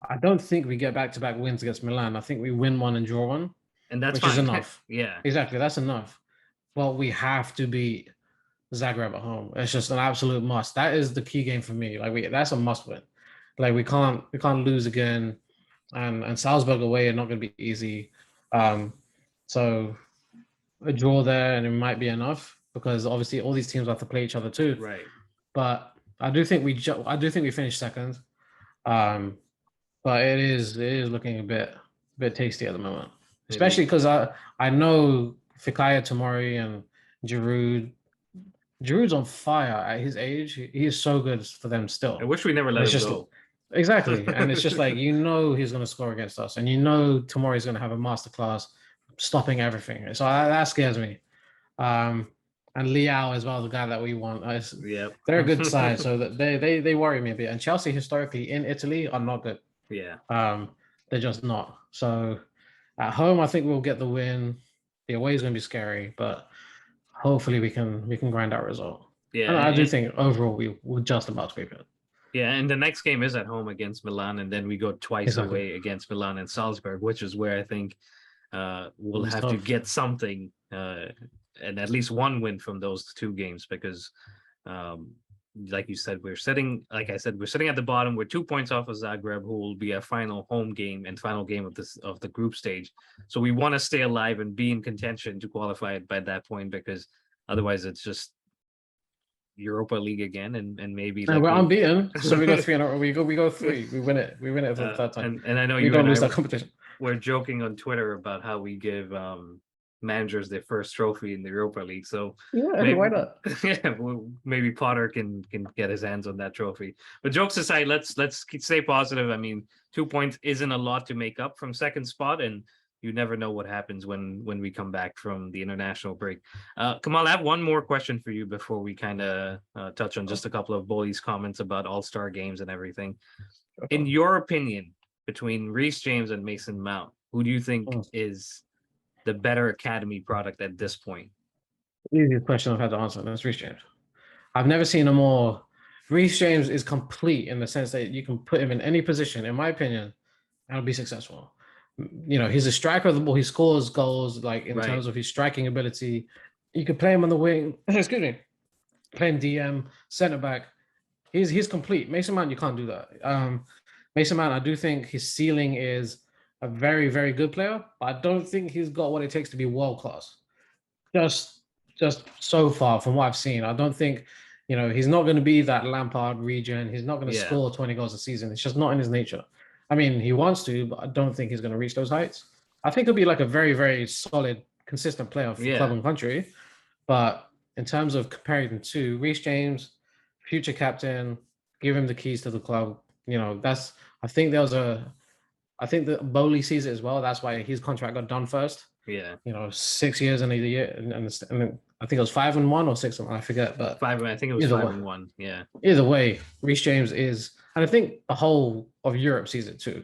I don't think we get back-to-back wins against Milan. I think we win one and draw one, and that's which is enough. Yeah, exactly. That's enough. Well, we have to beat Zagreb at home. It's just an absolute must. That is the key game for me. Like that's a must win. Like we can't lose again. And Salzburg away are not going to be easy. So a draw there and it might be enough because obviously all these teams have to play each other too. Right. But I do think we finished second. But it is looking a bit tasty at the moment. Especially because I know Fikayo Tomori and Giroud's on fire at his age. He is so good for them still. I wish we never let him go. Exactly. And it's just like, he's going to score against us. And Tomori's going to have a masterclass stopping everything. So that scares me. And Leao as well, the guy that we want. They're a good side. So that they worry me a bit. And Chelsea historically in Italy are not good. Yeah. They're just not. So at home, I think we'll get the win. The away is going to be scary, but hopefully we can grind out a result. Yeah, and I do think overall we'll just about scrape it. Yeah, and the next game is at home against Milan, and then we go twice away against Milan and Salzburg, which is where I think we'll have to get something and at least one win from those 2 games because like you said, we're sitting, like I said, we're sitting at the bottom. We're 2 points off of Zagreb, who will be our final home game and final game of the group stage. So we want to stay alive and be in contention to qualify by that point, because otherwise it's just Europa League again, and maybe No, like we're we unbeaten, so we go 3 in a row. We go 3. We win it. We win it for the third time. and I know We you don't and lose I that competition. were joking on Twitter about how we give managers their first trophy in the Europa League. So Yeah, maybe, why not? yeah, maybe Potter can get his hands on that trophy. But jokes aside, let's stay positive. I mean, 2 points isn't a lot to make up from second spot, and you never know what happens when we come back from the international break. Kamal, I have one more question for you before we kind of touch on just a couple of Boehly's comments about All-Star games and everything. In your opinion, between Reece James and Mason Mount, who do you think is the better academy product at this point? Easiest question I've had to answer. That's Reece James. I've never seen a more. Reece James is complete in the sense that you can put him in any position, in my opinion, and he'll be successful. You know, he's a striker of the ball. He scores goals, like in terms of his striking ability. You could play him on the wing. Excuse me. Play him DM, center back. He's complete. Mason Mount, you can't do that. Mason Mount, I do think his ceiling is a very, very good player, but I don't think he's got what it takes to be world class. Just so far from what I've seen, I don't think, you know, he's not going to be that Lampard region. He's not going to score 20 goals a season. It's just not in his nature. I mean, he wants to, but I don't think he's going to reach those heights. I think he'll be like a very, very solid, consistent player for club and country. But in terms of comparing them to Reece James, future captain, give him the keys to the club. You know, I think that Boehly sees it as well. That's why his contract got done first. Yeah. You know, 6 years and a year, and I think it was 5-1 or 6-1. I forget, but I think it was 5-1. Yeah. Either way, Reece James is, and I think the whole of Europe sees it too.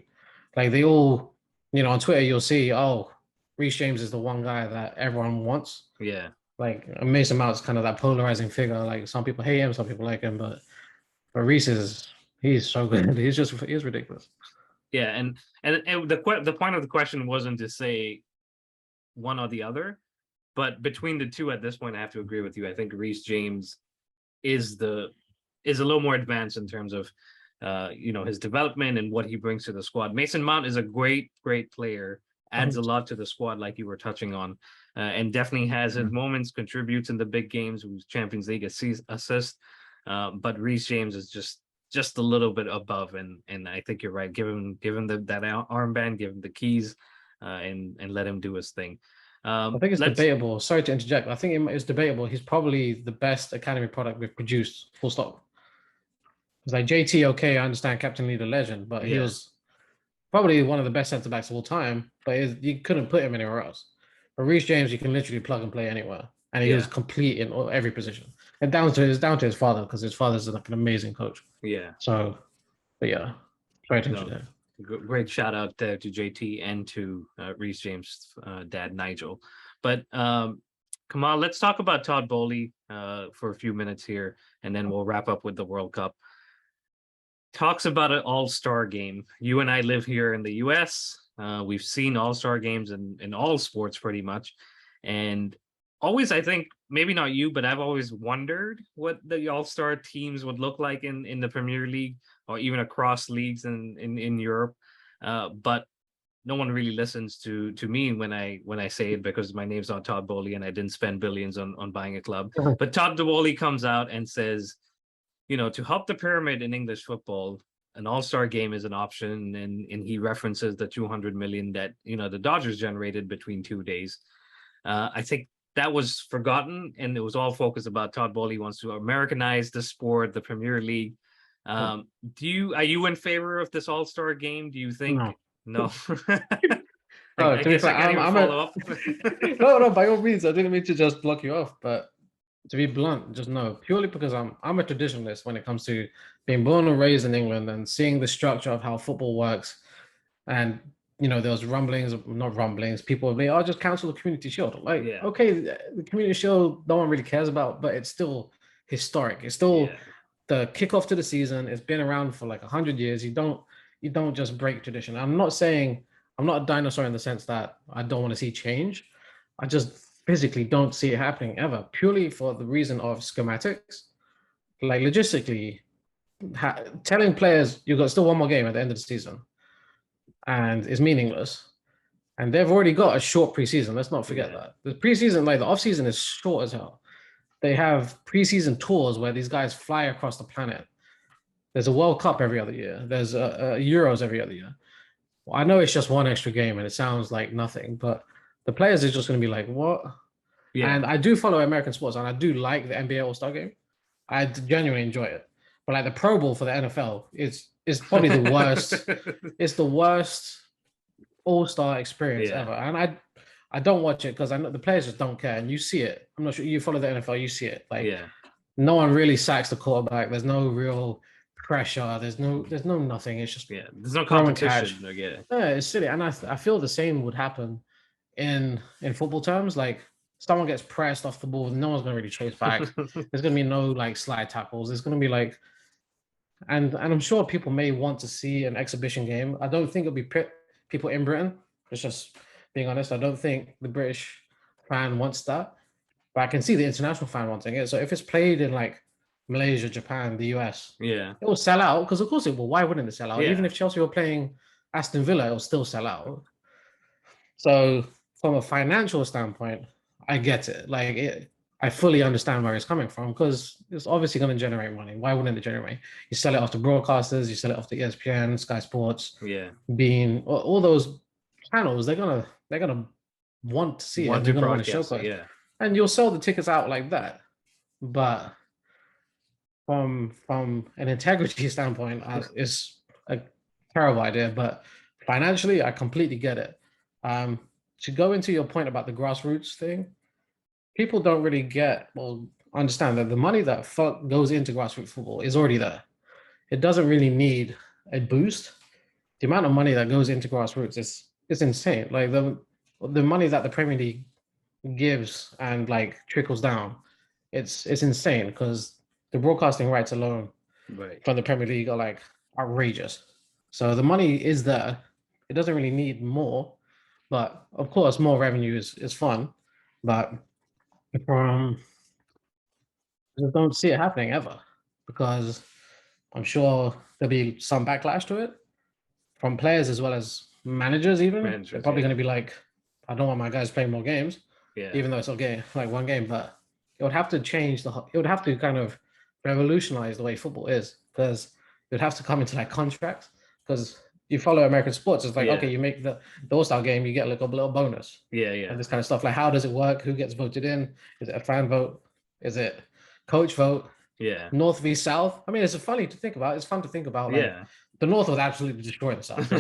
Like they all, you know, on Twitter you'll see, oh, Reece James is the one guy that everyone wants. Yeah. Like Mason Mount's kind of that polarizing figure. Like some people hate him, some people like him, but Reece he's so good. He's ridiculous. Yeah, and the point of the question wasn't to say one or the other, but between the two at this point, I have to agree with you. I think Reece James is a little more advanced in terms of you know, his development and what he brings to the squad. Mason Mount is a great player, adds a lot to the squad, like you were touching on, and definitely has his moments, contributes in the big games, who's Champions League assist. But Reece James is just a little bit above, and I think you're right. Give him that armband, give him the keys, and let him do his thing. I think it's debatable. Sorry to interject. I think it's debatable. He's probably the best academy product we've produced. Full stop. It's like JT. Okay, I understand, captain, leader, legend, but he was probably one of the best centre backs of all time. But you couldn't put him anywhere else. But Reece James, you can literally plug and play anywhere, and he was complete in every position. And down to his father, because his father's like an amazing coach. Yeah. So, but yeah, sorry to interject. Great shout out to JT and to Reece James' dad, Nigel. But Kamal, let's talk about Todd Boehly for a few minutes here, and then we'll wrap up with the World Cup. Talks about an all-star game. You and I live here in the US. We've seen all-star games in all sports pretty much. And always, I think, maybe not you, but I've always wondered what the all-star teams would look like in the Premier League or even across leagues in Europe. But no one really listens to me when I say it, because my name's not Todd Boehly and I didn't spend billions on buying a club. But Todd Boehly comes out and says, you know, to help the pyramid in English football, an all-star game is an option, and he references the 200 million that, you know, the Dodgers generated between 2 days. I think that was forgotten, and it was all focused about Todd Boehly wants to Americanize the sport, the Premier League. Are you in favor of this all-star game? Do you think no? I guess I can't even follow up. No, by all means, I didn't mean to just block you off, but to be blunt, just no. Purely because I'm a traditionalist when it comes to being born and raised in England and seeing the structure of how football works. And you know, there was not rumblings. People may, just cancel the Community Shield. Like, okay, the Community Shield, no one really cares about, but it's still historic. It's still the kickoff to the season. It's been around for like 100 years. You don't just break tradition. I'm not a dinosaur in the sense that I don't want to see change. I just physically don't see it happening ever, purely for the reason of schematics. like logistically, telling players you've got still one more game at the end of the season and it's meaningless. And they've already got a short preseason. Let's not forget that. The preseason, like the offseason is short as hell. They have preseason tours where these guys fly across the planet. There's a World Cup every other year. There's Euros every other year. Well, I know it's just one extra game and it sounds like nothing, but the players are just going to be like, what? Yeah. And I do follow American sports and I do like the NBA All-Star game. I genuinely enjoy it. But like the Pro Bowl for the NFL is probably the worst. It's the worst All-Star experience ever. And I don't watch it because I know the players just don't care. And you see it. I'm not sure you follow the NFL, you see it. Like no one really sacks the quarterback. There's no real pressure. There's no nothing. It's just there's no competition. Yeah, it's silly. And I feel the same would happen in football terms. Like someone gets pressed off the ball, no one's gonna really chase back. There's gonna be no like slide tackles. There's gonna be like, and I'm sure people may want to see an exhibition game. I don't think it'll be people in Britain. It's just being honest. I don't think the British fan wants that, but I can see the international fan wanting it. So if it's played in like Malaysia, Japan, the US, it will sell out because of course it will. Why wouldn't it sell out? Even if Chelsea were playing Aston Villa, it will still sell out. So from a financial standpoint, I get it. Like I fully understand where it's coming from because it's obviously going to generate money. Why wouldn't it generate? You sell it off to broadcasters, you sell it off to ESPN, Sky Sports, Bein, all those channels. They're gonna want to see it. They're gonna want to show it. And you'll sell the tickets out like that. But from an integrity standpoint, it's a terrible idea. But financially, I completely get it. To go into your point about the grassroots thing, people don't really understand that the money that goes into grassroots football is already there. It doesn't really need a boost. The amount of money that goes into grassroots is insane. Like the money that the Premier League gives and like trickles down, it's insane because the broadcasting rights alone from the Premier League are like outrageous. So the money is there. It doesn't really need more, but of course, more revenue is fun. But I just don't see it happening ever because I'm sure there'll be some backlash to it from players as well as managers. Even they're probably going to be like, I don't want my guys playing more games, even though it's okay, like one game. But it would have to change it would have to kind of revolutionize the way football is because it would have to come into like contracts. Because you follow American sports, it's like okay, you make the All-Star game, you get like a little bonus, and this kind of stuff. Like how does it work? Who gets voted in? Is it a fan vote? Is it coach vote? North v South. I mean, it's funny to think about. It's fun to think about. Like, the North would absolutely destroy the South.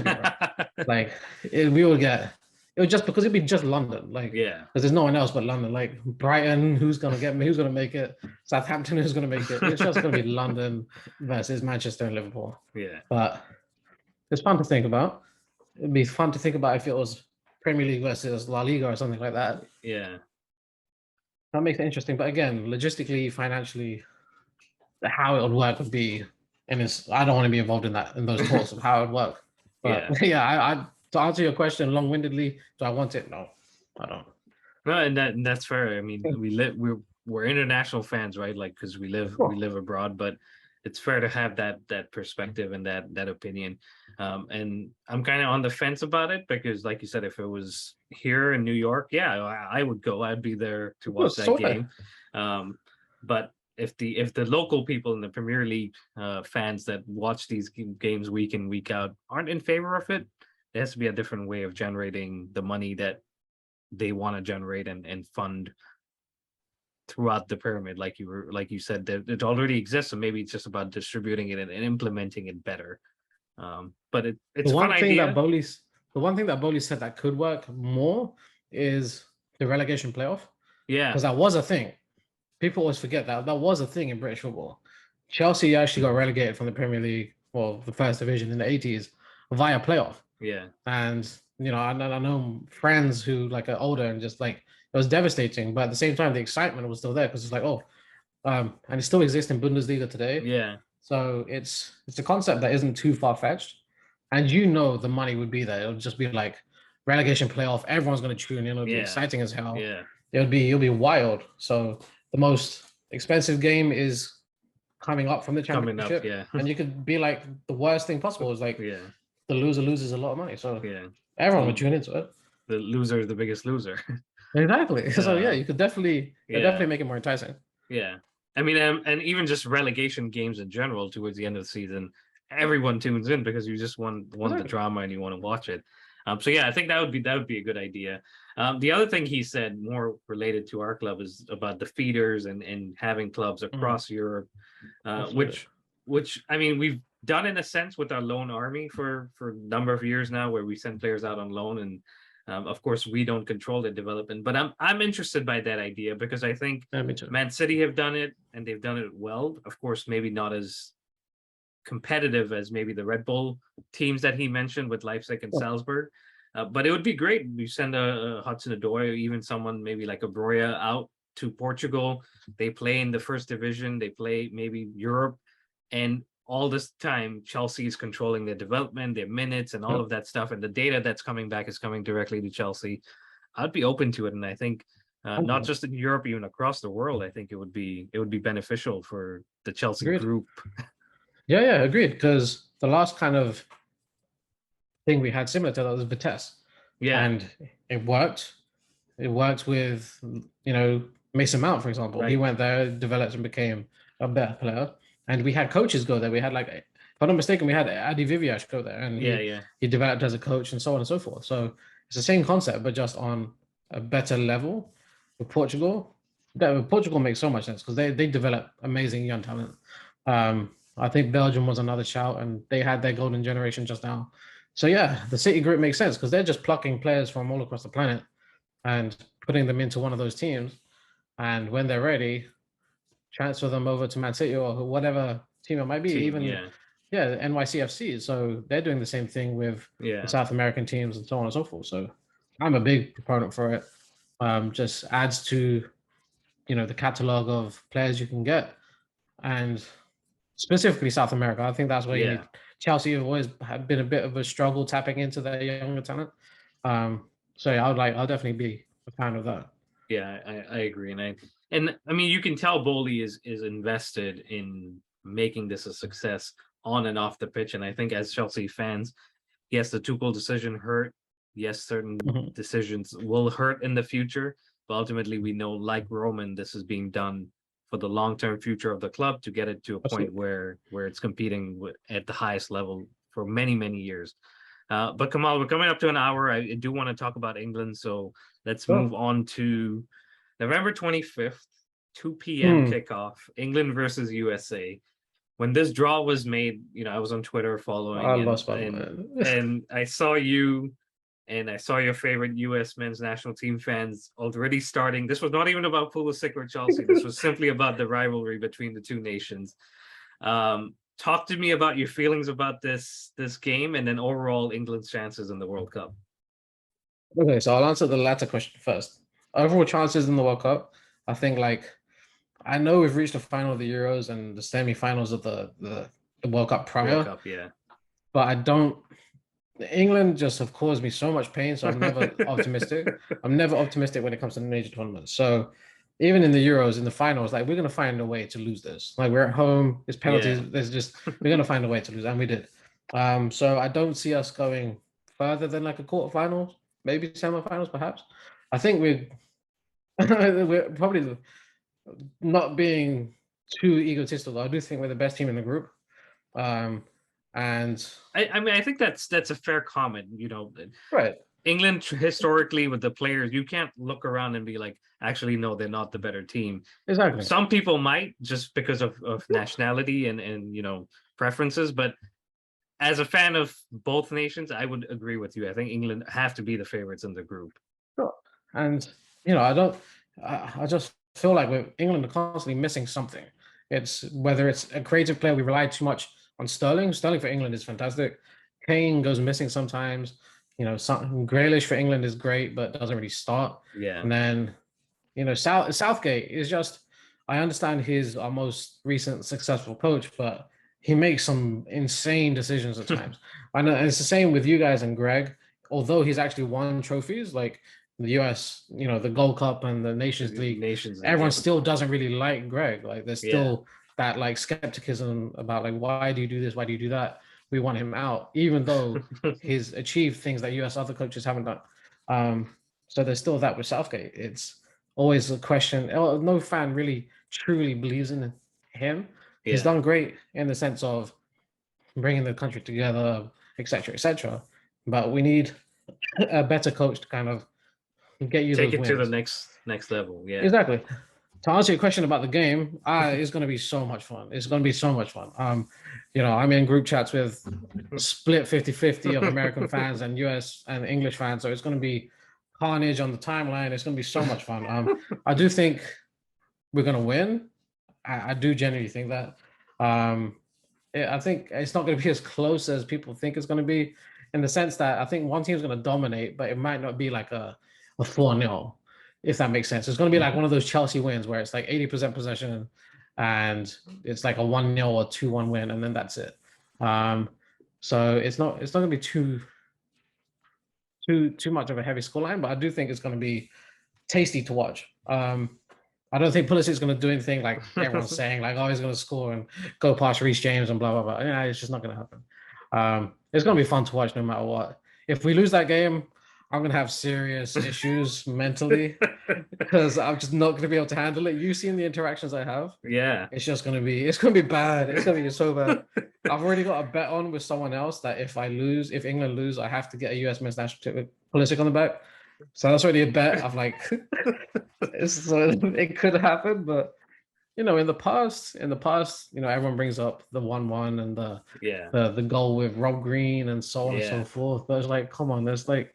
Like it would just because it'd be just London, like because there's no one else but London. Like Brighton, who's gonna make it? Southampton, who's gonna make it? It's just gonna be London versus Manchester and Liverpool. But it's fun to think about. It'd be fun to think about if it was Premier League versus La Liga or something like that. That makes it interesting. But again, logistically, financially, how it would work would be, and I don't want to be involved in those talks of how it would work. But I to answer your question long-windedly, do I want it? No, I don't. No, and that's fair. I mean, we're international fans, right? Like because we live abroad, but it's fair to have that perspective and that opinion. And I'm kind of on the fence about it because, like you said, if it was here in New York, I would go. I'd be there to watch that game. But if the local people in the Premier League fans that watch these games week in week out aren't in favor of it, there has to be a different way of generating the money that they want to generate and fund throughout the pyramid. Like you said, that it already exists, so maybe it's just about distributing it and implementing it better. But it's one thing that Boehly said that could work more is the relegation playoff. Because that was a thing. People always forget that was a thing in British football. Chelsea actually got relegated from the Premier League, well, the first division in the 80s via playoff. And I know friends who like are older and just like it was devastating, but at the same time the excitement was still there because it's like and it still exists in Bundesliga today. So it's a concept that isn't too far-fetched, and the money would be there. It'll just be like relegation playoff. Everyone's going to tune in. It'll be exciting as hell. It'll be wild. So the most expensive game is coming up from the coming up, championship, yeah. and you could be like the worst thing possible. It's like Yeah, the loser loses a lot of money, so yeah. everyone would So tune into it. the loser is the biggest loser. Exactly. So yeah, you could definitely Yeah, make it more enticing. yeah. I mean, and even just relegation games in general towards the end of the season, everyone tunes in because you just won the Exactly. drama and you want to watch it. So yeah, I think that would be a good idea. The other thing he said, more related to our club, is about the feeders and having clubs Mhm. across Europe, Absolutely. which I mean we've done in a sense with our loan army for a number of years now, where we send players out on loan, and of course we don't control the development. But I'm interested by that idea because I think Yeah, me too. Man City have done it and they've done it well. Of course, maybe not as competitive as maybe the Red Bull teams that he mentioned with Leipzig and Yeah, Salzburg. But it would be great. You send a Hudson Odoi, or even someone maybe like a Broya out to Portugal. They play in the first division. They play maybe Europe, and all this time Chelsea is controlling their development, their minutes, and all yeah. of that stuff. And the data that's coming back is coming directly to Chelsea. I'd be open to it, and I think not just in Europe, even across the world, I think it would be beneficial for the Chelsea Agreed. group. Yeah, yeah, agreed. Because the last kind of thing we had similar to that was Vitesse, Yeah, and it worked. It worked with Mason Mount, for example. He right. went there, developed, and became a better player. And we had coaches go there. We had if I'm not mistaken, we had Adi Viviash go there, and Yeah, he yeah, he developed as a coach and so on and so forth. So it's the same concept, but just on a better level. With Portugal, Portugal makes so much sense because they develop amazing young talent. I think Belgium was another shout, and they had their golden generation just now. So yeah, the City group makes sense because they're just plucking players from all across the planet and putting them into one of those teams. And when they're ready, transfer them over to Man City or whatever team it might be. team. Even Yeah, yeah, NYCFC. So they're doing the same thing with the yeah, South American teams and so on and so forth. So I'm a big proponent for it. Just adds to the catalog of players you can get, and specifically South America. I think that's where you yeah, need. Chelsea have always have been a bit of a struggle tapping into their younger talent. So yeah, I'll definitely be a fan of that. yeah. I agree, and I mean you can tell Bowley is invested in making this a success on and off the pitch, and I think as Chelsea fans, yes, the Tuchel decision hurt. Yes, certain Mhm. decisions will hurt in the future, but ultimately we know, like Roman, this is being done for the long-term future of the club to get it to a point Absolutely. where it's competing at the highest level for many many years. But Kamal, we're coming up to an hour. I do want to talk about England, so let's So, move on to November 25th, 2 p.m. hmm, kickoff, England versus USA. When this draw was made, I was on Twitter I following, and lost my and mind. and I saw you and I saw your favorite US men's national team fans already starting. This was not even about Pulisic or Chelsea. This was simply about the rivalry between the two nations. Talk to me about your feelings about this game, and then overall England's chances in the World Cup. Okay, so I'll answer the latter question first. Overall chances in the World Cup, I think I know we've reached the final of the Euros and the semi-finals of the World Cup World prior, Cup, yeah. but I don't. England just have caused me so much pain, so I'm never optimistic. I'm never optimistic when it comes to major tournaments. So even in the Euros, in the finals, like we're gonna find a way to lose this. Like we're at home, it's Yeah, penalties. There's just we're gonna find a way to lose, and we did. So I don't see us going further than like a quarterfinals, maybe semifinals, perhaps. I think we're probably not being too egotistical. I do think we're the best team in the group. Um, and I mean I think that's a fair comment. right, England historically with the players, you can't look around and be like, actually, no, they're not the better team. exactly. Some people might just because of nationality and preferences, but as a fan of both nations, I would agree with you. I think England have to be the favorites in the group. Sure. And I don't. I just feel like England are constantly missing something. It's whether it's a creative player. We rely too much on Sterling. Sterling for England is fantastic. Kane goes missing sometimes. Grealish for England is great, but doesn't really start. Yeah, And then Southgate is just. I understand he's our most recent successful coach, but he makes some insane decisions at times. I know, and it's the same with you guys and Greg. Although he's actually won trophies like the US, the Gold Cup and the Nations League, Nations League. everyone Yeah, still doesn't really like Greg. Like there's yeah, still that like skepticism about like, why do you do this? Why do you do that? We want him out, even though he's achieved things that US other coaches haven't done. So there's still that with Southgate. It's always a question. No fan really truly believes in him. He's done great in the sense of bringing the country together, etc., etc. But we need a better coach to kind of get you Take those it to the wins. next level. Yeah. Exactly. To answer your question about the game, it's going to be so much fun. It's going to be so much fun. I'm in group chats with split 50-50 of American fans and US and English fans. So it's going to be carnage on the timeline. It's going to be so much fun. I do think we're going to win. I do genuinely think that. I think it's not going to be as close as people think it's going to be, in the sense that I think one team's going to dominate, but it might not be like a 4-0, if that makes sense. It's going to be like one of those Chelsea wins where it's like 80% possession and it's like a 1-0 or 2-1 win, and then that's it. So it's not going to be too much of a heavy scoreline, but I do think it's going to be tasty to watch. I don't think Pulisic is going to do anything like everyone's saying, like, oh, he's going to score and go past Reece James and blah, blah, blah. Yeah, it's just not going to happen. It's going to be fun to watch no matter what. If we lose that game, I'm going to have serious issues mentally because I'm just not going to be able to handle it. You've seen the interactions I have. Yeah. It's going to be bad. It's going to be so bad. I've already got a bet on with someone else that if England lose, I have to get a US men's national team with Pulisic on the back. So that's already a bet. I'm like, it could happen, but in the past, everyone brings up the 1-1 and the goal with Rob Green and so on and so forth. But it's like, come on, there's like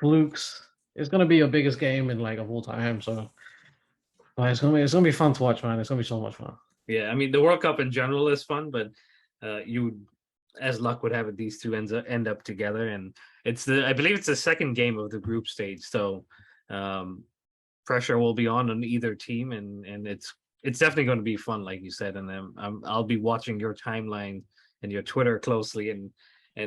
flukes. It's gonna be your biggest game in like of all time. So it's gonna be fun to watch, man. It's gonna be so much fun. Yeah, I mean the World Cup in general is fun, but as luck would have it, these two end up together, and I believe it's the second game of the group stage, so pressure will be on either team, and it's definitely going to be fun, like you said, and I'll be watching your timeline and your Twitter closely, and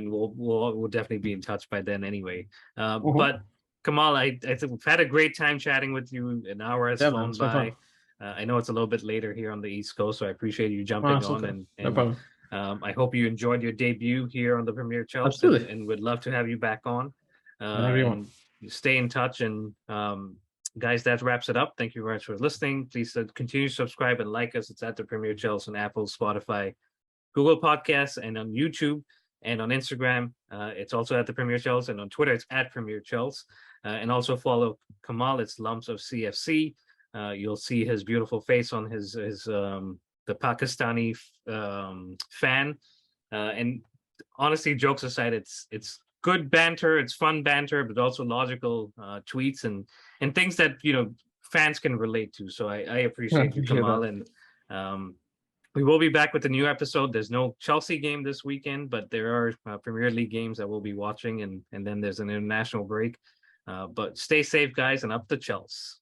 we'll definitely be in touch by then anyway. But Kamal, I think we've had a great time chatting with you. An hour has flown by. I know it's a little bit later here on the East Coast, so I appreciate you jumping on. Okay. No problem. I hope you enjoyed your debut here on the Premier Chelsea. Absolutely. And would love to have you back on. And stay in touch. And guys, that wraps it up. Thank you very much for listening. Please continue to subscribe and like us. It's at the Premier Chelsea on Apple, Spotify, Google Podcasts, and on YouTube and on Instagram. It's also at the Premier Chelsea, and on Twitter, it's at Premier Chelsea. And also follow Kamal. It's Lumps of CFC. You'll see his beautiful face on his the Pakistani fan, and honestly, jokes aside, it's good banter, it's fun banter, but also logical tweets and things that fans can relate to. So I appreciate you, Kamal, and we will be back with a new episode. There's no Chelsea game this weekend, but there are Premier League games that we'll be watching, and then there's an international break. But stay safe, guys, and up the Chelsea.